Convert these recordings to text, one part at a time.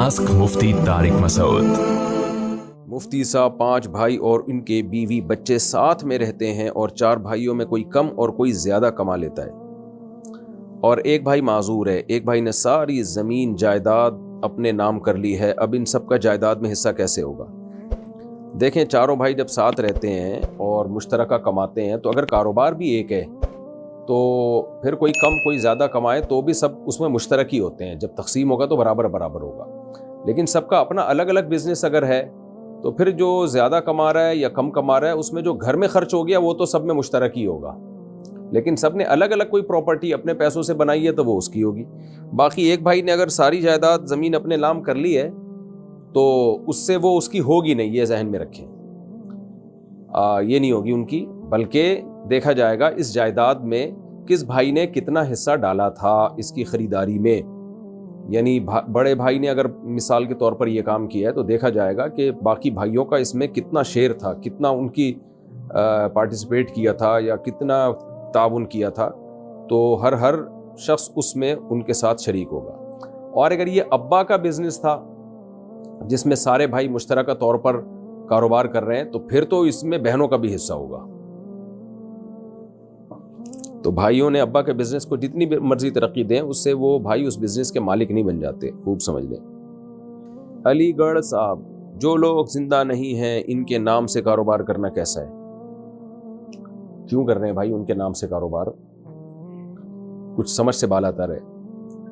Ask मुफ्ती तारिक मसूद। मुफ्ती साहब 5 भाई और उनके बीवी बच्चे साथ में रहते हैं और 4 भाइयों में कोई कम और कोई ज़्यादा कमा लेता है और एक भाई माजूर है। एक भाई ने सारी ज़मीन जायदाद अपने नाम कर ली है, अब इन सब का जायदाद में हिस्सा कैसे होगा? देखें, चारों भाई जब साथ रहते हैं और मुश्तरका कमाते हैं तो अगर कारोबार भी एक है तो फिर कोई कम कोई ज़्यादा कमाए तो भी सब उसमें मुश्तरक ही होते हैं। जब तकसीम होगा तो बराबर बराबर होगा। लेकिन सबका अपना अलग अलग बिजनेस अगर है तो फिर जो ज़्यादा कमा रहा है या कम कमा रहा है उसमें जो घर में खर्च हो गया वो तो सब में मुश्तरक ही होगा। लेकिन सब ने अलग अलग कोई प्रॉपर्टी अपने पैसों से बनाई है तो वो उसकी होगी। बाकी एक भाई ने अगर सारी जायदाद ज़मीन अपने नाम कर ली है तो उससे वो उसकी होगी नहीं, ये जहन में रखें। ये नहीं होगी उनकी, बल्कि देखा जाएगा इस जायदाद में किस भाई ने कितना हिस्सा डाला था इसकी खरीदारी में। यानी बड़े भाई ने अगर मिसाल के तौर पर यह काम किया है तो देखा जाएगा कि बाकी भाइयों का इसमें कितना शेयर था, कितना उनकी पार्टिसिपेट किया था या कितना ताउन किया था, तो हर शख्स उसमें उनके साथ शरीक होगा। और अगर ये अब्बा का बिजनेस था जिसमें सारे भाई मुश्तरका तौर पर कारोबार कर रहे हैं तो फिर तो इसमें बहनों का भी हिस्सा होगा। तो भाइयों ने अब्बा के बिजनेस को जितनी मर्जी तरक्की दें उससे वो भाई उस बिजनेस के मालिक नहीं बन जाते, खूब समझ लें। अलीगढ़ साहब, जो लोग जिंदा नहीं हैं इनके नाम से कारोबार करना कैसा है? क्यों कर रहे हैं भाई उनके नाम से कारोबार? कुछ समझ से बालातर है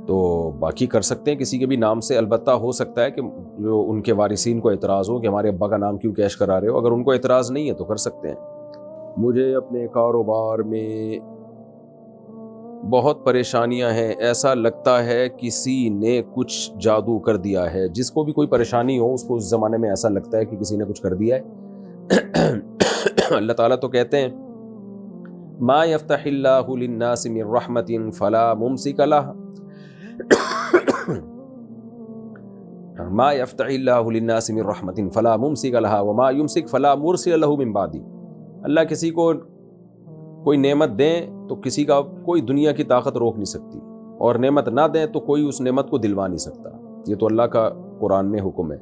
तो बाकी कर सकते हैं किसी के भी नाम से। अलबत्ता हो सकता है कि जो उनके वारिसीन को एतराज़ हो कि हमारे अब्बा का नाम क्यों कैश करा रहे हो, अगर उनको एतराज़ नहीं है तो कर सकते हैं। मुझे अपने कारोबार में बहुत परेशानियां हैं, ऐसा लगता है किसी ने कुछ जादू कर दिया है। जिसको भी कोई परेशानी हो उसको उस ज़माने में ऐसा लगता है कि किसी ने कुछ कर दिया है। अल्लाह ताला तो कहते हैं मा यफ्तहिल्लाहु लिन्नासि मिन रहमतिन फला मुमसिका लहा मा यफ्तहिल्लाहु लिन्नासि मिन रहमतिन फला मुमसिका लहा व मा युमसिक फला मुरसिला लहु मिन बादी। अल्लाह किसी को कोई नेमत दें तो किसी का कोई दुनिया की ताकत रोक नहीं सकती, और नेमत ना दें तो कोई उस नेमत को दिलवा नहीं सकता। ये तो अल्लाह का कुरान में हुक्म है।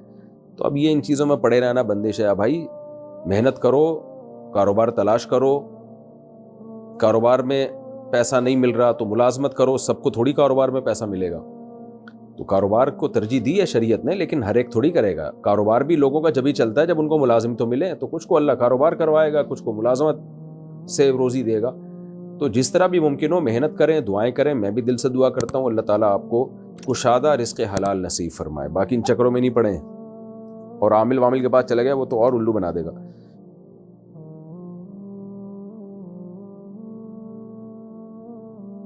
तो अब ये इन चीज़ों में पड़े रहना बंदिश है। भाई मेहनत करो, कारोबार तलाश करो। कारोबार में पैसा नहीं मिल रहा तो मुलाजमत करो, सबको थोड़ी कारोबार में पैसा मिलेगा। तो कारोबार को तरजीह दी है शरीयत ने, लेकिन हर एक थोड़ी करेगा। कारोबार भी लोगों का जब ही चलता है जब उनको मुलाजिम तो मिले। तो कुछ को अल्लाह कारोबार करवाएगा, कुछ को मुलाजमत से रोज़ी देगा। तो जिस तरह भी मुमकिन हो मेहनत करें, दुआएं करें। मैं भी दिल से दुआ करता हूँ अल्लाह ताला आपको कुशादा रिज़्क़ हलाल नसीब फरमाए। बाकी इन चक्रों में नहीं पड़े और आमिल वामिल के पास चले गए वो तो और उल्लू बना देगा।